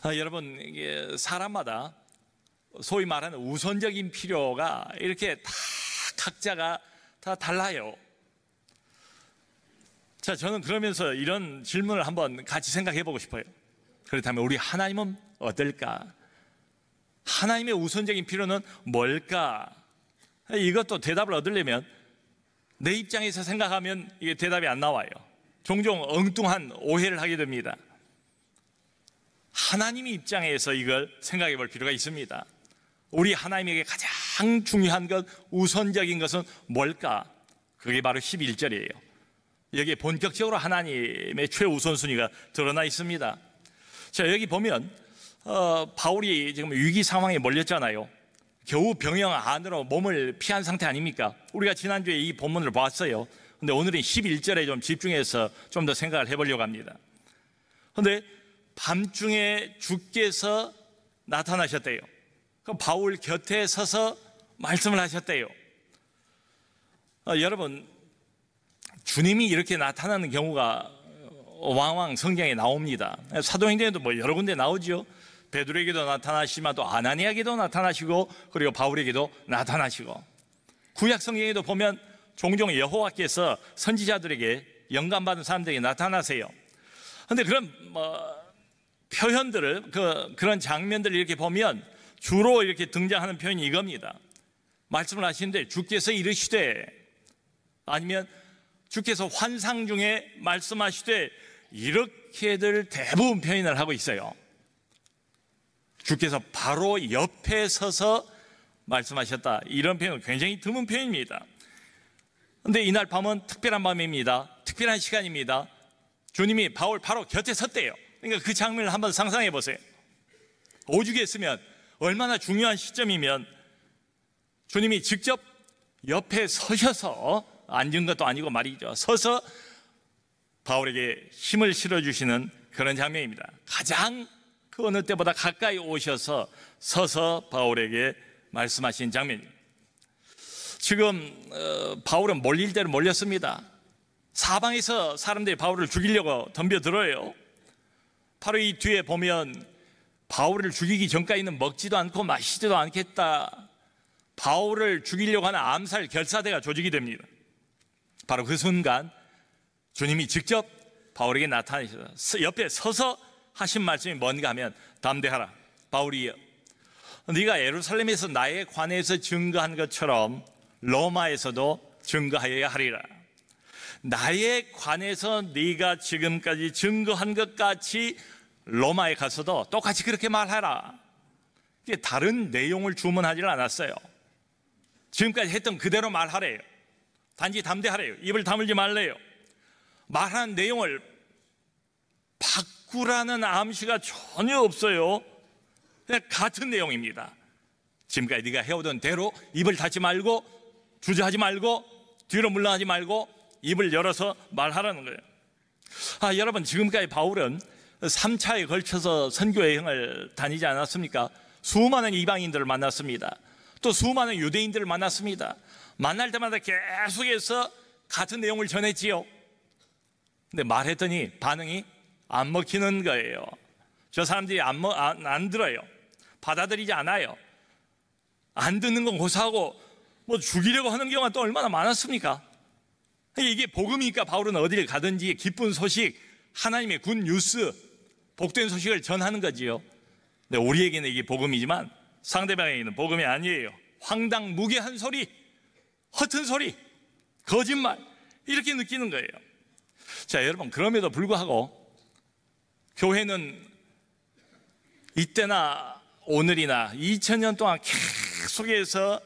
여러분, 이게 사람마다 소위 말하는 우선적인 필요가 이렇게 다 각자가 다 달라요. 자, 저는 그러면서 이런 질문을 한번 같이 생각해 보고 싶어요. 그렇다면 우리 하나님은 어떨까? 하나님의 우선적인 필요는 뭘까? 이것도 대답을 얻으려면 내 입장에서 생각하면 이게 대답이 안 나와요. 종종 엉뚱한 오해를 하게 됩니다. 하나님의 입장에서 이걸 생각해 볼 필요가 있습니다. 우리 하나님에게 가장 중요한 것, 우선적인 것은 뭘까? 그게 바로 11절이에요. 여기에 본격적으로 하나님의 최우선순위가 드러나 있습니다. 자, 여기 보면 바울이 지금 위기 상황에 몰렸잖아요. 겨우 병영 안으로 몸을 피한 상태 아닙니까? 우리가 지난주에 이 본문을 봤어요. 근데 오늘은 11절에 좀 집중해서 좀 더 생각을 해보려고 합니다. 근데 밤중에 주께서 나타나셨대요. 그럼 바울 곁에 서서 말씀을 하셨대요. 여러분, 주님이 이렇게 나타나는 경우가 왕왕 성경에 나옵니다. 사도행전에도 뭐 여러 군데 나오죠. 베드로에게도 나타나시지만 또 아나니아에게도 나타나시고 그리고 바울에게도 나타나시고, 구약 성경에도 보면 종종 여호와께서 선지자들에게 영감받은 사람들에게 나타나세요. 그런데 그런 표현들을 그런 장면들을 이렇게 보면 주로 이렇게 등장하는 표현이 이겁니다. 말씀을 하시는데 주께서 이르시되, 아니면 주께서 환상 중에 말씀하시되, 이렇게들 대부분 표현을 하고 있어요. 주께서 바로 옆에 서서 말씀하셨다, 이런 표현은 굉장히 드문 표현입니다. 그런데 이날 밤은 특별한 밤입니다. 특별한 시간입니다. 주님이 바울 바로 곁에 섰대요. 그러니까 그 장면을 한번 상상해 보세요. 오죽했으면, 얼마나 중요한 시점이면 주님이 직접 옆에 서셔서, 앉은 것도 아니고 말이죠, 서서 바울에게 힘을 실어주시는 그런 장면입니다. 가장 그 어느 때보다 가까이 오셔서 서서 바울에게 말씀하신 장면입니다. 지금 바울은 몰릴 대로 몰렸습니다. 사방에서 사람들이 바울을 죽이려고 덤벼들어요. 바로 이 뒤에 보면 바울을 죽이기 전까지는 먹지도 않고 마시지도 않겠다, 바울을 죽이려고 하는 암살 결사대가 조직이 됩니다. 바로 그 순간 주님이 직접 바울에게 나타나셔서 옆에 서서 하신 말씀이 뭔가 하면, 담대하라 바울이여, 네가 예루살렘에서 나에 관해서 증거한 것처럼 로마에서도 증거하여야 하리라. 나에 관해서 네가 지금까지 증거한 것 같이 로마에 가서도 똑같이 그렇게 말하라. 이게 다른 내용을 주문하지 않았어요. 지금까지 했던 그대로 말하래요. 단지 담대하래요. 입을 다물지 말래요. 말하는 내용을 바꾸라는 암시가 전혀 없어요. 그냥 같은 내용입니다. 지금까지 네가 해오던 대로 입을 닫지 말고, 주저하지 말고, 뒤로 물러나지 말고 입을 열어서 말하라는 거예요. 여러분, 지금까지 바울은 3차에 걸쳐서 선교 여행을 다니지 않았습니까? 수많은 이방인들을 만났습니다. 또 수많은 유대인들을 만났습니다. 만날 때마다 계속해서 같은 내용을 전했지요. 근데 말했더니 반응이 안 먹히는 거예요. 저 사람들이 안 들어요. 받아들이지 않아요. 안 듣는 건 고사하고 뭐 죽이려고 하는 경우가 또 얼마나 많았습니까? 이게 복음이니까 바울은 어디를 가든지 기쁜 소식, 하나님의 굿 뉴스, 복된 소식을 전하는 거지요. 근데 우리에게는 이게 복음이지만 상대방에게는 복음이 아니에요. 황당무계한 소리, 허튼 소리, 거짓말, 이렇게 느끼는 거예요. 자, 여러분, 그럼에도 불구하고 교회는 이때나 오늘이나 2000년 동안 계속해서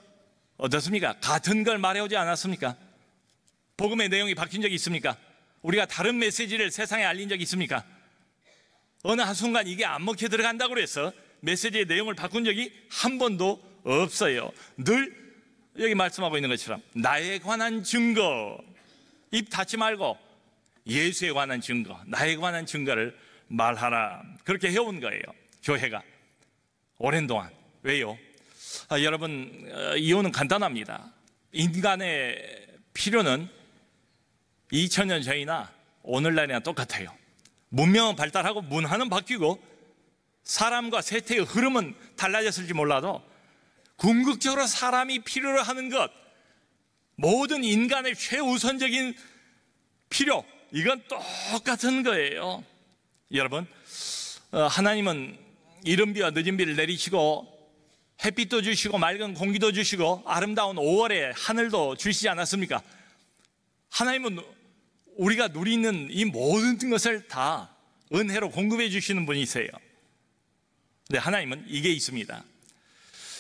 어떻습니까? 같은 걸 말해오지 않았습니까? 복음의 내용이 바뀐 적이 있습니까? 우리가 다른 메시지를 세상에 알린 적이 있습니까? 어느 한순간 이게 안 먹혀 들어간다고 해서 메시지의 내용을 바꾼 적이 한 번도 없어요. 늘 여기 말씀하고 있는 것처럼 나에 관한 증거, 입 닫지 말고 예수에 관한 증거, 나에 관한 증거를 말하라. 그렇게 해온 거예요, 교회가 오랜 동안. 왜요? 여러분, 이유는 간단합니다. 인간의 필요는 2000년 전이나 오늘날이나 똑같아요. 문명은 발달하고 문화는 바뀌고 사람과 세태의 흐름은 달라졌을지 몰라도 궁극적으로 사람이 필요로 하는 것, 모든 인간의 최우선적인 필요, 이건 똑같은 거예요. 여러분, 하나님은 이른 비와 늦은 비를 내리시고 햇빛도 주시고 맑은 공기도 주시고 아름다운 5월의 하늘도 주시지 않았습니까? 하나님은 우리가 누리는 이 모든 것을 다 은혜로 공급해 주시는 분이세요. 근데 하나님은 이게 있습니다.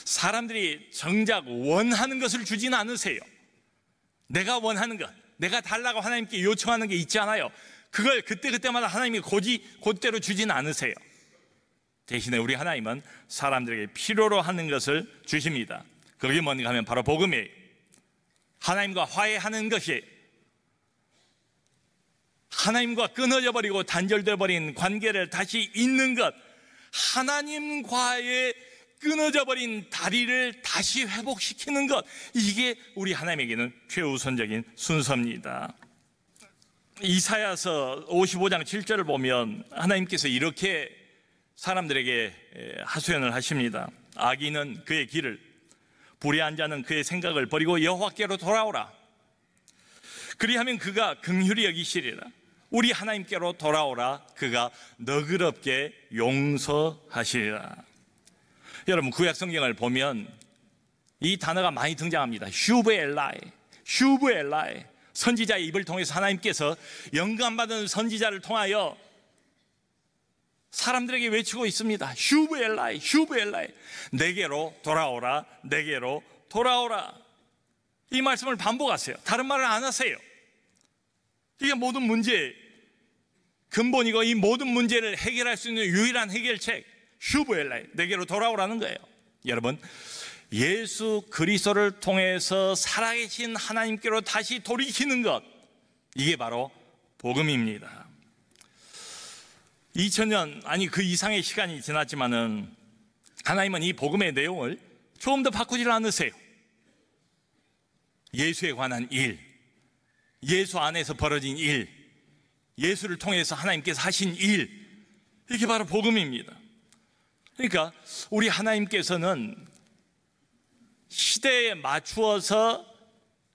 사람들이 정작 원하는 것을 주지는 않으세요. 내가 원하는 것, 내가 달라고 하나님께 요청하는 게 있잖아요. 그걸 그때그때마다 하나님이 곧대로 주지는 않으세요. 대신에 우리 하나님은 사람들에게 필요로 하는 것을 주십니다. 그게 뭔가 하면 바로 복음이에요. 하나님과 화해하는 것이, 하나님과 끊어져 버리고 단절되어 버린 관계를 다시 잇는 것, 하나님과의 끊어져 버린 다리를 다시 회복시키는 것, 이게 우리 하나님에게는 최우선적인 순서입니다. 이사야서 55장 7절을 보면 하나님께서 이렇게 사람들에게 하소연을 하십니다. 악인은 그의 길을, 불의한 자는 그의 생각을 버리고 여호와께로 돌아오라. 그리하면 그가 긍휼히 여기시리라. 우리 하나님께로 돌아오라. 그가 너그럽게 용서하시리라. 여러분, 구약 성경을 보면 이 단어가 많이 등장합니다. 슈브엘라이, 슈브엘라이. 선지자의 입을 통해서 하나님께서 영감받은 선지자를 통하여 사람들에게 외치고 있습니다. 슈브엘라이, 슈브엘라이. 내게로 돌아오라, 내게로 돌아오라. 이 말씀을 반복하세요. 다른 말을 안 하세요. 이게 모든 문제의 근본이고 이 모든 문제를 해결할 수 있는 유일한 해결책, 슈브엘라이, 내게로 돌아오라는 거예요. 여러분, 예수 그리스도를 통해서 살아계신 하나님께로 다시 돌이키는 것, 이게 바로 복음입니다. 2000년 아니 그 이상의 시간이 지났지만은 하나님은 이 복음의 내용을 조금 더 바꾸질 않으세요. 예수에 관한 일, 예수 안에서 벌어진 일, 예수를 통해서 하나님께서 하신 일, 이게 바로 복음입니다. 그러니까 우리 하나님께서는 시대에 맞추어서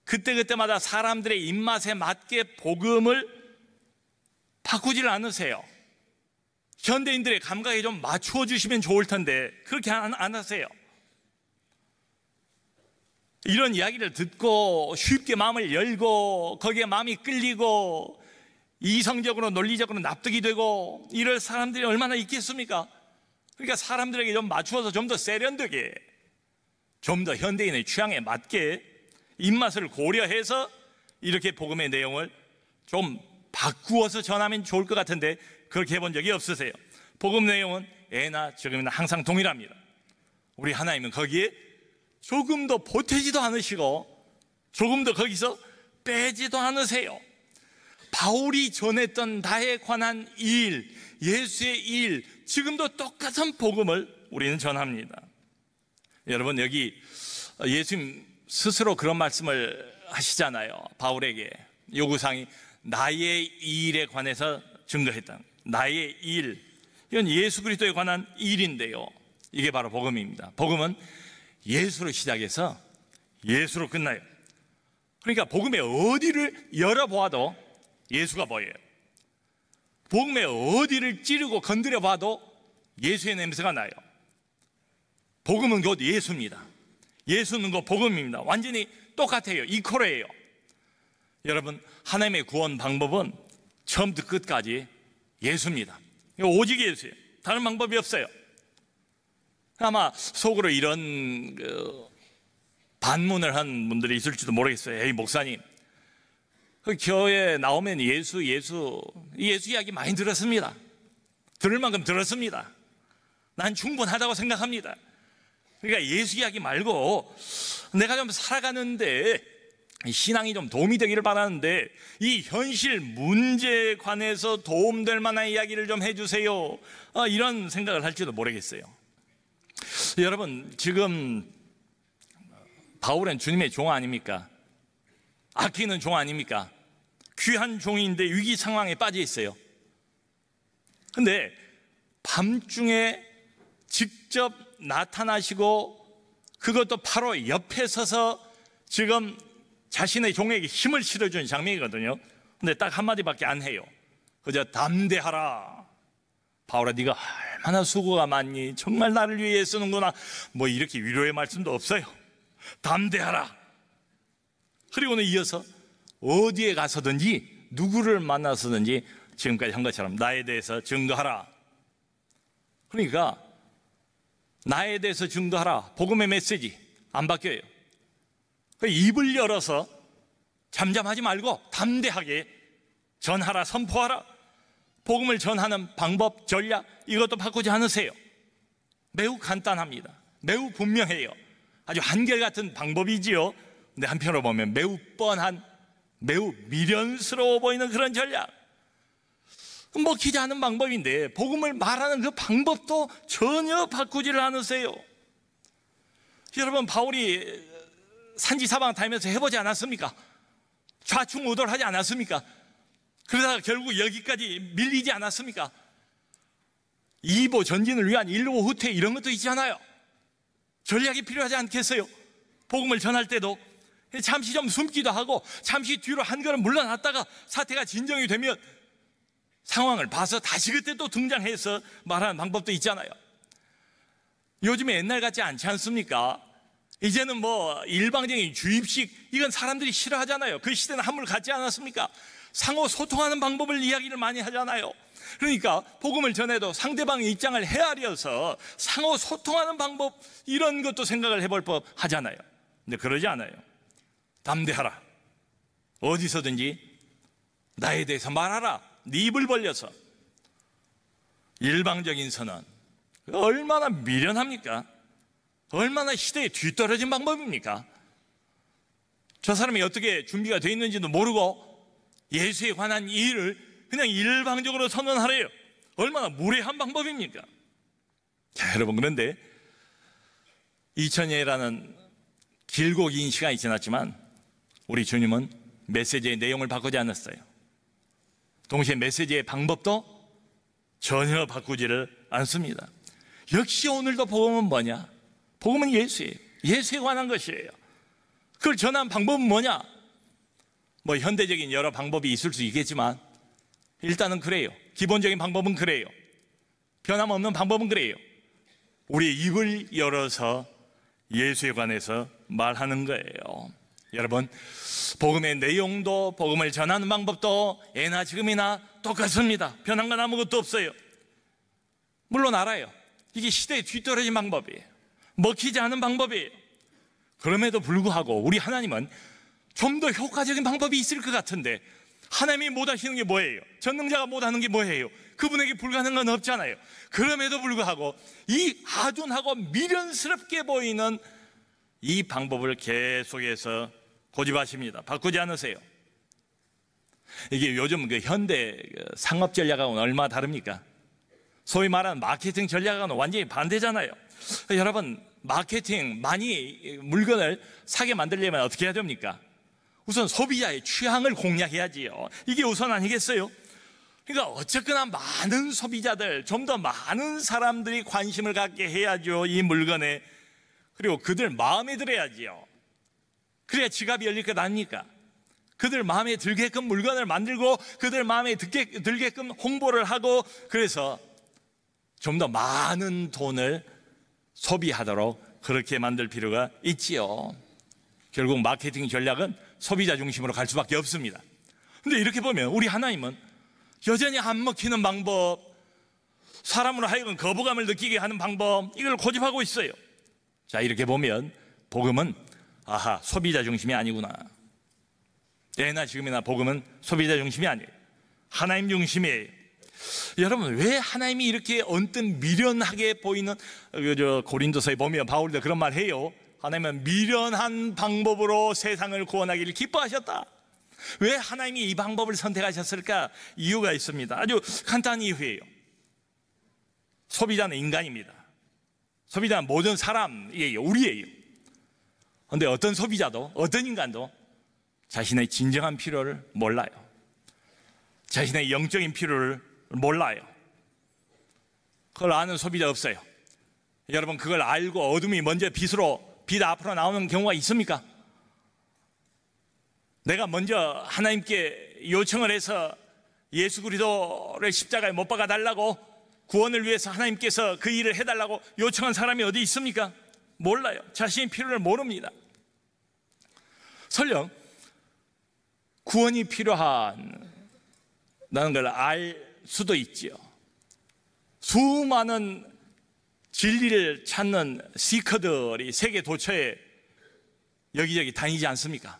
그때그때마다 사람들의 입맛에 맞게 복음을 바꾸질 않으세요. 현대인들의 감각에 좀 맞추어 주시면 좋을 텐데 그렇게 안 하세요. 이런 이야기를 듣고 쉽게 마음을 열고 거기에 마음이 끌리고 이성적으로 논리적으로 납득이 되고 이럴 사람들이 얼마나 있겠습니까? 그러니까 사람들에게 좀 맞추어서 좀 더 세련되게, 좀 더 현대인의 취향에 맞게 입맛을 고려해서 이렇게 복음의 내용을 좀 바꾸어서 전하면 좋을 것 같은데 그렇게 해본 적이 없으세요. 복음 내용은 예나 지금이나 항상 동일합니다. 우리 하나님은 거기에 조금도 보태지도 않으시고 조금도 거기서 빼지도 않으세요. 바울이 전했던 나에 관한 일, 예수의 일, 지금도 똑같은 복음을 우리는 전합니다. 여러분, 여기 예수님 스스로 그런 말씀을 하시잖아요. 바울에게 요구사항이 나의 일에 관해서 증거했다. 나의 일, 이건 예수 그리스도에 관한 일인데요, 이게 바로 복음입니다. 복음은 예수로 시작해서 예수로 끝나요. 그러니까 복음의 어디를 열어보아도 예수가 보여요. 복음의 어디를 찌르고 건드려 봐도 예수의 냄새가 나요. 복음은 곧 예수입니다. 예수는 곧 복음입니다. 완전히 똑같아요. 이퀄해요. 여러분, 하나님의 구원 방법은 처음부터 끝까지 예수입니다. 오직 예수예요. 다른 방법이 없어요. 아마 속으로 이런 반문을 한 분들이 있을지도 모르겠어요. 에이, 목사님, 그 교회에 나오면 예수 이야기 많이 들었습니다. 들을 만큼 들었습니다. 난 충분하다고 생각합니다. 그러니까 예수 이야기 말고 내가 좀 살아가는데 신앙이 좀 도움이 되기를 바라는데 이 현실 문제에 관해서 도움될 만한 이야기를 좀 해주세요. 이런 생각을 할지도 모르겠어요. 여러분, 지금 바울은 주님의 종 아닙니까? 아끼는 종 아닙니까? 귀한 종인데 위기 상황에 빠져 있어요. 근데 밤중에 직접 나타나시고 그것도 바로 옆에 서서 지금 자신의 종에게 힘을 실어주는 장면이거든요. 근데 딱 한마디밖에 안 해요. 그저 담대하라. 바울아, 네가 얼마나 수고가 많니? 정말 나를 위해 쓰는구나. 뭐 이렇게 위로의 말씀도 없어요. 담대하라. 그리고는 이어서 어디에 가서든지 누구를 만나서든지 지금까지 한 것처럼 나에 대해서 증거하라. 그러니까 나에 대해서 증거하라. 복음의 메시지 안 바뀌어요. 입을 열어서 잠잠하지 말고 담대하게 전하라, 선포하라. 복음을 전하는 방법, 전략 이것도 바꾸지 않으세요. 매우 간단합니다. 매우 분명해요. 아주 한결같은 방법이지요. 근데 한편으로 보면 매우 뻔한, 매우 미련스러워 보이는 그런 전략. 먹히지 않은 방법인데 복음을 말하는 그 방법도 전혀 바꾸지를 않으세요. 여러분, 바울이 산지사방 다니면서 해보지 않았습니까? 좌충우돌하지 않았습니까? 그러다가 결국 여기까지 밀리지 않았습니까? 이보 전진을 위한 일보 후퇴 이런 것도 있잖아요. 전략이 필요하지 않겠어요? 복음을 전할 때도 잠시 좀 숨기도 하고 잠시 뒤로 한 걸음 물러났다가 사태가 진정이 되면 상황을 봐서 다시 그때 또 등장해서 말하는 방법도 있잖아요. 요즘에 옛날 같지 않지 않습니까? 이제는 뭐 일방적인 주입식 이건 사람들이 싫어하잖아요. 그 시대는 한물 같지 않았습니까? 상호 소통하는 방법을 이야기를 많이 하잖아요. 그러니까 복음을 전해도 상대방의 입장을 헤아려서 상호 소통하는 방법 이런 것도 생각을 해볼 법 하잖아요. 근데 그러지 않아요. 담대하라. 어디서든지 나에 대해서 말하라. 네 입을 벌려서. 일방적인 선언 얼마나 미련합니까? 얼마나 시대에 뒤떨어진 방법입니까? 저 사람이 어떻게 준비가 되어 있는지도 모르고 예수에 관한 일을 그냥 일방적으로 선언하래요. 얼마나 무례한 방법입니까? 자, 여러분, 그런데 2000년이라는 길고 긴 시간이 지났지만 우리 주님은 메시지의 내용을 바꾸지 않았어요. 동시에 메시지의 방법도 전혀 바꾸지를 않습니다. 역시 오늘도 복음은 뭐냐? 복음은 예수예요. 예수에 관한 것이에요. 그걸 전한 방법은 뭐냐? 뭐 현대적인 여러 방법이 있을 수 있겠지만 일단은 그래요. 기본적인 방법은 그래요. 변함없는 방법은 그래요. 우리의 입을 열어서 예수에 관해서 말하는 거예요. 여러분, 복음의 내용도 복음을 전하는 방법도 예나 지금이나 똑같습니다. 변한 건 아무것도 없어요. 물론 알아요. 이게 시대에 뒤떨어진 방법이에요. 먹히지 않은 방법이에요. 그럼에도 불구하고 우리 하나님은 좀 더 효과적인 방법이 있을 것 같은데 하나님이 못하시는 게 뭐예요? 전능자가 못하는 게 뭐예요? 그분에게 불가능한 건 없잖아요. 그럼에도 불구하고 이 아둔하고 미련스럽게 보이는 이 방법을 계속해서 고집하십니다. 바꾸지 않으세요. 이게 요즘 그 현대 상업 전략하고는 얼마나 다릅니까? 소위 말하는 마케팅 전략하고는 완전히 반대잖아요. 여러분, 마케팅 많이 물건을 사게 만들려면 어떻게 해야 됩니까? 우선 소비자의 취향을 공략해야지요. 이게 우선 아니겠어요? 그러니까 어쨌거나 많은 소비자들, 좀 더 많은 사람들이 관심을 갖게 해야죠, 이 물건에. 그리고 그들 마음에 들어야지요. 그래야 지갑이 열릴 것 아닙니까? 그들 마음에 들게끔 물건을 만들고 그들 마음에 들게끔 홍보를 하고, 그래서 좀 더 많은 돈을 소비하도록 그렇게 만들 필요가 있지요. 결국 마케팅 전략은 소비자 중심으로 갈 수밖에 없습니다. 근데 이렇게 보면 우리 하나님은 여전히 안 먹히는 방법, 사람으로 하여금 거부감을 느끼게 하는 방법, 이걸 고집하고 있어요. 자, 이렇게 보면 복음은 아하, 소비자 중심이 아니구나. 예나 지금이나 복음은 소비자 중심이 아니에요. 하나님 중심이에요. 여러분, 왜 하나님이 이렇게 언뜻 미련하게 보이는, 고린도서에 보면 바울도 그런 말 해요. 하나님은 미련한 방법으로 세상을 구원하기를 기뻐하셨다. 왜 하나님이 이 방법을 선택하셨을까? 이유가 있습니다. 아주 간단한 이유예요. 소비자는 인간입니다. 소비자는 모든 사람이에요. 우리예요. 그런데 어떤 소비자도, 어떤 인간도 자신의 진정한 필요를 몰라요. 자신의 영적인 필요를 몰라요. 그걸 아는 소비자 없어요. 여러분, 그걸 알고 어둠이 먼저 빛 앞으로 나오는 경우가 있습니까? 내가 먼저 하나님께 요청을 해서 예수 그리스도를 십자가에 못 박아 달라고, 구원을 위해서 하나님께서 그 일을 해달라고 요청한 사람이 어디 있습니까? 몰라요. 자신의 필요를 모릅니다. 설령 구원이 필요하다는 걸 알 수도 있지요. 수많은 진리를 찾는 시커들이 세계 도처에 여기저기 다니지 않습니까?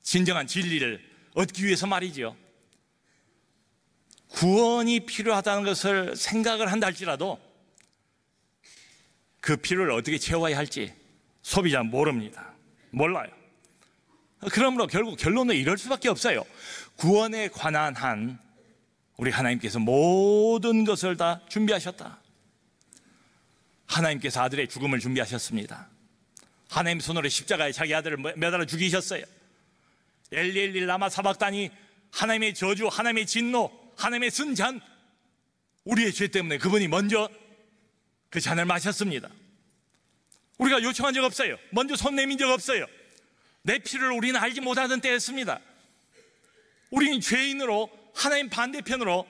진정한 진리를 얻기 위해서 말이죠. 구원이 필요하다는 것을 생각을 한다 할지라도 그 필요를 어떻게 채워야 할지 소비자는 모릅니다. 몰라요. 그러므로 결국 결론은 이럴 수밖에 없어요. 구원에 관한 한 우리 하나님께서 모든 것을 다 준비하셨다. 하나님께서 아들의 죽음을 준비하셨습니다. 하나님 손으로 십자가에 자기 아들을 매달아 죽이셨어요. 엘리 엘리 라마 사박다니, 하나님의 저주, 하나님의 진노, 하나님의 쓴잔, 우리의 죄 때문에 그분이 먼저 그 잔을 마셨습니다. 우리가 요청한 적 없어요. 먼저 손 내민 적 없어요. 내 필요를 우리는 알지 못하던 때였습니다. 우리는 죄인으로 하나님 반대편으로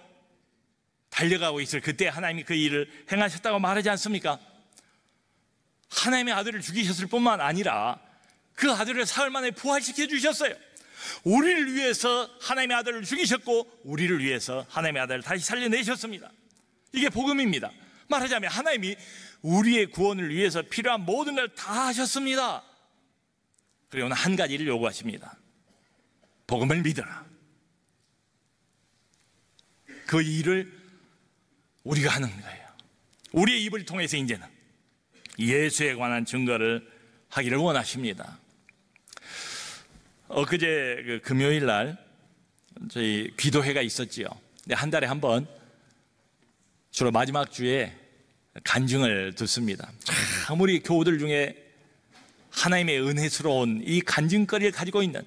달려가고 있을 그때 하나님이 그 일을 행하셨다고 말하지 않습니까? 하나님의 아들을 죽이셨을 뿐만 아니라 그 아들을 사흘 만에 부활시켜 주셨어요. 우리를 위해서 하나님의 아들을 죽이셨고 우리를 위해서 하나님의 아들을 다시 살려내셨습니다. 이게 복음입니다. 말하자면 하나님이 우리의 구원을 위해서 필요한 모든 걸 다 하셨습니다. 그리고 한 가지를 요구하십니다. 복음을 믿어라. 그 일을 우리가 하는 거예요. 우리의 입을 통해서 이제는 예수에 관한 증거를 하기를 원하십니다. 엊그제 그 금요일 날 저희 기도회가 있었지요. 한 달에 한 번 주로 마지막 주에 간증을 듣습니다. 아무리 교우들 중에 하나님의 은혜스러운 이 간증거리를 가지고 있는,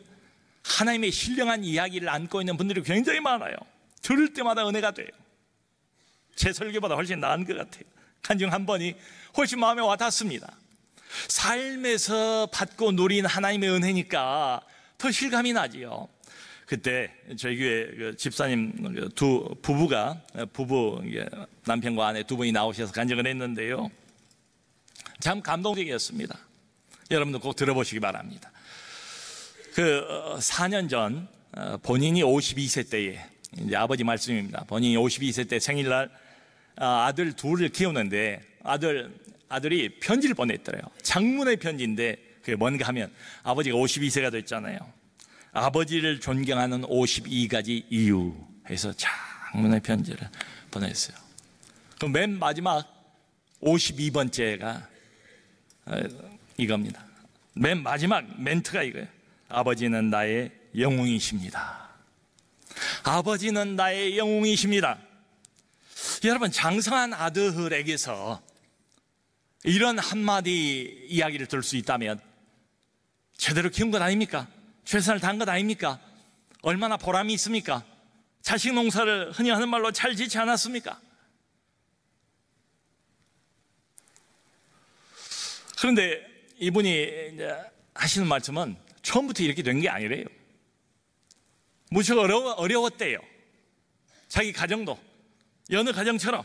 하나님의 신령한 이야기를 안고 있는 분들이 굉장히 많아요. 들을 때마다 은혜가 돼요. 제 설교보다 훨씬 나은 것 같아요. 간증 한 번이 훨씬 마음에 와닿습니다. 삶에서 받고 누린 하나님의 은혜니까 더 실감이 나지요. 그때 저희 교회 그 집사님 두 부부가 남편과 아내 두 분이 나오셔서 간증을 했는데요, 참 감동적이었습니다. 여러분도 꼭 들어보시기 바랍니다. 그 4년 전 본인이 52세 때에, 이제 아버지 말씀입니다. 본인이 52세 때 생일날 아들 둘을 키우는데 아들이 편지를 보냈더래요. 장문의 편지인데 그게 뭔가 하면 아버지가 52세가 됐잖아요. 아버지를 존경하는 52가지 이유 해서 장문의 편지를 보냈어요. 그럼 맨 마지막 52번째가 이겁니다. 맨 마지막 멘트가 이거예요. 아버지는 나의 영웅이십니다. 아버지는 나의 영웅이십니다. 여러분, 장성한 아들에게서 이런 한마디 이야기를 들을 수 있다면 제대로 키운 것 아닙니까? 최선을 다한 것 아닙니까? 얼마나 보람이 있습니까? 자식 농사를 흔히 하는 말로 잘 짓지 않았습니까? 그런데 이분이 이제 하시는 말씀은 처음부터 이렇게 된 게 아니래요. 무척 어려웠대요. 자기 가정도 여느 가정처럼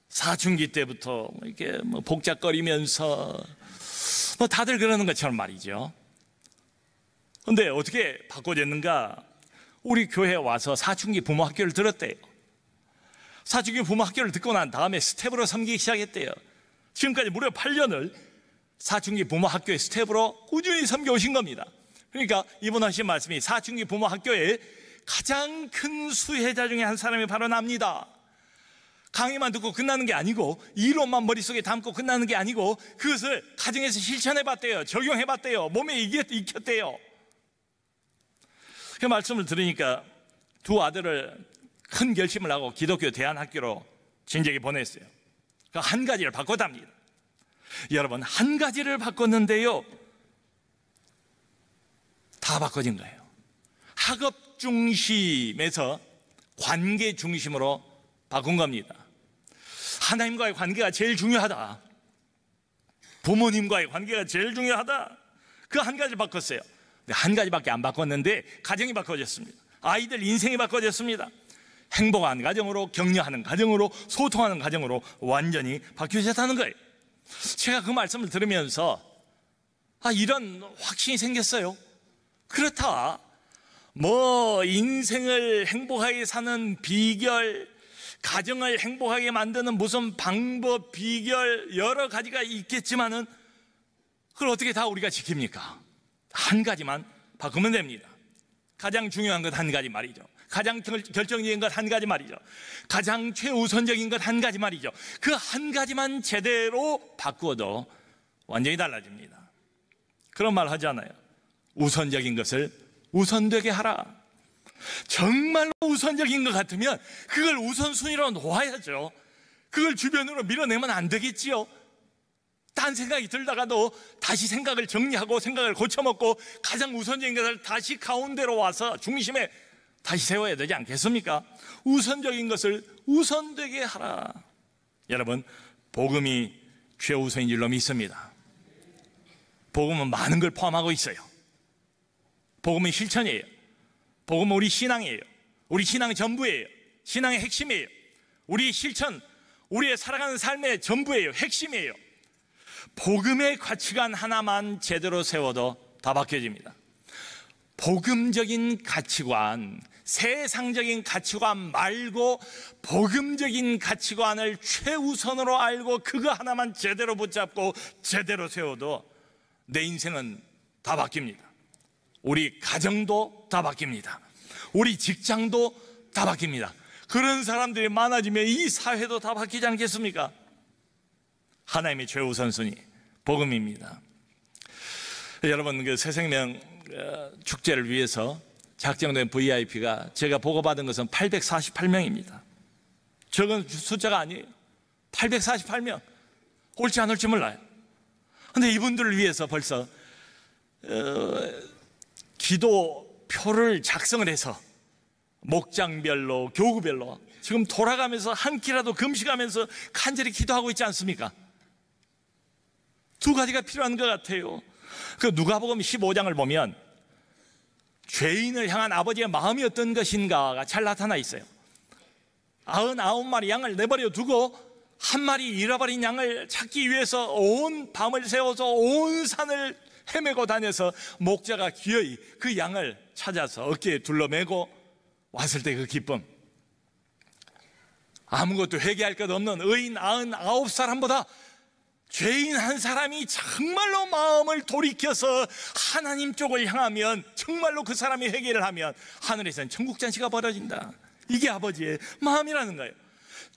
사춘기 때부터 이렇게 복잡거리면서 다들 그러는 것처럼 말이죠. 그런데 어떻게 바꿔졌는가? 우리 교회에 와서 사춘기 부모 학교를 들었대요. 사춘기 부모 학교를 듣고 난 다음에 스텝으로 섬기기 시작했대요. 지금까지 무려 8년을 사춘기 부모 학교의 스텝으로 꾸준히 섬겨오신 겁니다. 그러니까 이번 하신 말씀이 사춘기 부모 학교의 가장 큰 수혜자 중에 한 사람이 바로 납니다. 강의만 듣고 끝나는 게 아니고, 이론만 머릿속에 담고 끝나는 게 아니고, 그것을 가정에서 실천해봤대요. 적용해봤대요. 몸에 익혔대요. 그 말씀을 들으니까 두 아들을 큰 결심을 하고 기독교 대안학교로 진작에 보냈어요. 그 한 가지를 바꿨답니다. 여러분, 한 가지를 바꿨는데요, 다 바꿔진 거예요. 학업 중심에서 관계 중심으로 바꾼 겁니다. 하나님과의 관계가 제일 중요하다. 부모님과의 관계가 제일 중요하다. 그 한 가지를 바꿨어요. 한 가지밖에 안 바꿨는데 가정이 바꿔졌습니다. 아이들 인생이 바꿔졌습니다. 행복한 가정으로, 격려하는 가정으로, 소통하는 가정으로 완전히 바뀌어졌다는 거예요. 제가 그 말씀을 들으면서 이런 확신이 생겼어요. 그렇다, 인생을 행복하게 사는 비결, 가정을 행복하게 만드는 무슨 방법, 비결 여러 가지가 있겠지만은 그걸 어떻게 다 우리가 지킵니까? 한 가지만 바꾸면 됩니다. 가장 중요한 것 한 가지 말이죠. 가장 결정적인 것 한 가지 말이죠. 가장 최우선적인 것 한 가지 말이죠. 그 한 가지만 제대로 바꾸어도 완전히 달라집니다. 그런 말 하잖아요. 우선적인 것을 우선되게 하라. 정말로 우선적인 것 같으면 그걸 우선순위로 놓아야죠. 그걸 주변으로 밀어내면 안 되겠지요. 딴 생각이 들다가도 다시 생각을 정리하고 생각을 고쳐먹고 가장 우선적인 것을 다시 가운데로 와서 중심에 다시 세워야 되지 않겠습니까? 우선적인 것을 우선되게 하라. 여러분, 복음이 최우선인 줄로 믿습니다. 복음은 많은 걸 포함하고 있어요. 복음은 실천이에요. 복음은 우리 신앙이에요. 우리 신앙의 전부예요. 신앙의 핵심이에요. 우리의 실천, 우리의 살아가는 삶의 전부예요. 핵심이에요. 복음의 가치관 하나만 제대로 세워도 다 바뀌어집니다. 복음적인 가치관, 세상적인 가치관 말고 복음적인 가치관을 최우선으로 알고 그거 하나만 제대로 붙잡고 제대로 세워도 내 인생은 다 바뀝니다. 우리 가정도 다 바뀝니다. 우리 직장도 다 바뀝니다. 그런 사람들이 많아지면 이 사회도 다 바뀌지 않겠습니까? 하나님의 최우선순위 복음입니다. 여러분, 그 새생명 축제를 위해서 작정된 VIP가 제가 보고받은 것은 848명입니다. 적은 숫자가 아니에요. 848명. 올지 안 올지 몰라요. 그런데 이분들을 위해서 벌써 기도표를 작성을 해서 목장별로, 교구별로 지금 돌아가면서 한 끼라도 금식하면서 간절히 기도하고 있지 않습니까? 두 가지가 필요한 것 같아요. 그 누가복음 15장을 보면 죄인을 향한 아버지의 마음이 어떤 것인가가 잘 나타나 있어요. 99마리 양을 내버려 두고 한 마리 잃어버린 양을 찾기 위해서 온 밤을 새워서 온 산을 헤매고 다녀서 목자가 기어이 그 양을 찾아서 어깨에 둘러매고 왔을 때 그 기쁨, 아무것도 회개할 것 없는 의인 99사람보다 죄인 한 사람이 정말로 마음을 돌이켜서 하나님 쪽을 향하면, 정말로 그 사람이 회개를 하면 하늘에서는 천국 잔치가 벌어진다. 이게 아버지의 마음이라는 거예요.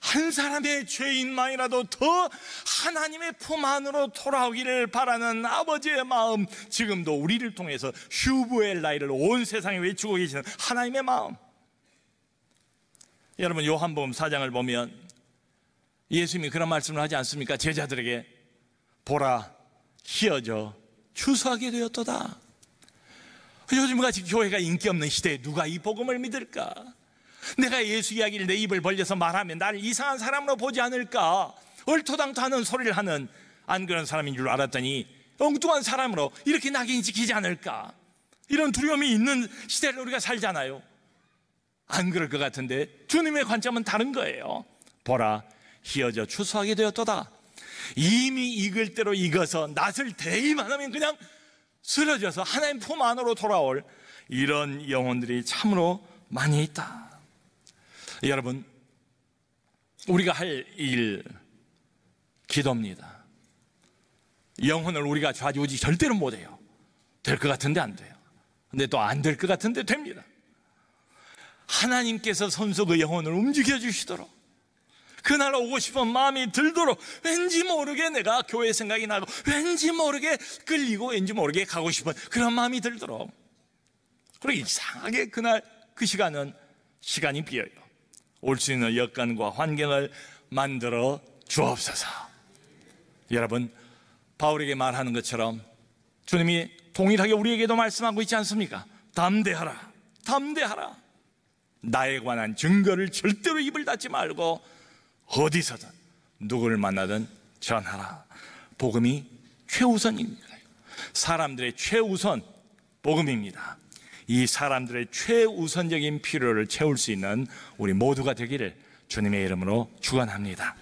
한 사람의 죄인만이라도 더 하나님의 품 안으로 돌아오기를 바라는 아버지의 마음, 지금도 우리를 통해서 슈브엘라이를 온 세상에 외치고 계시는 하나님의 마음. 여러분, 요한복음 4장을 보면 예수님이 그런 말씀을 하지 않습니까? 제자들에게 보라, 휘어져 추수하게 되었도다. 요즘같이 교회가 인기 없는 시대에 누가 이 복음을 믿을까? 내가 예수 이야기를 내 입을 벌려서 말하면 나를 이상한 사람으로 보지 않을까? 얼토당토하는 소리를 하는 안 그런 사람인 줄 알았더니 엉뚱한 사람으로 이렇게 낙인 찍히지 않을까? 이런 두려움이 있는 시대를 우리가 살잖아요. 안 그럴 것 같은데 주님의 관점은 다른 거예요. 보라, 휘어져 추수하게 되었도다. 이미 익을 대로 익어서 낫을 대기만 하면 그냥 쓰러져서 하나님 품 안으로 돌아올 이런 영혼들이 참으로 많이 있다. 여러분, 우리가 할 일 기도입니다. 영혼을 우리가 좌지우지 절대로 못해요. 될 것 같은데 안 돼요. 근데 또 안 될 것 같은데 됩니다. 하나님께서 손수 그 영혼을 움직여 주시도록, 그날 오고 싶은 마음이 들도록, 왠지 모르게 내가 교회 생각이 나고 왠지 모르게 끌리고 왠지 모르게 가고 싶은 그런 마음이 들도록, 그리고 이상하게 그날 그 시간은 시간이 비어요. 올 수 있는 여건과 환경을 만들어 주옵소서. 여러분, 바울에게 말하는 것처럼 주님이 동일하게 우리에게도 말씀하고 있지 않습니까? 담대하라, 담대하라. 나에 관한 증거를 절대로 입을 닫지 말고 어디서든 누구를 만나든 전하라. 복음이 최우선입니다. 사람들의 최우선 복음입니다. 이 사람들의 최우선적인 필요를 채울 수 있는 우리 모두가 되기를 주님의 이름으로 축원합니다.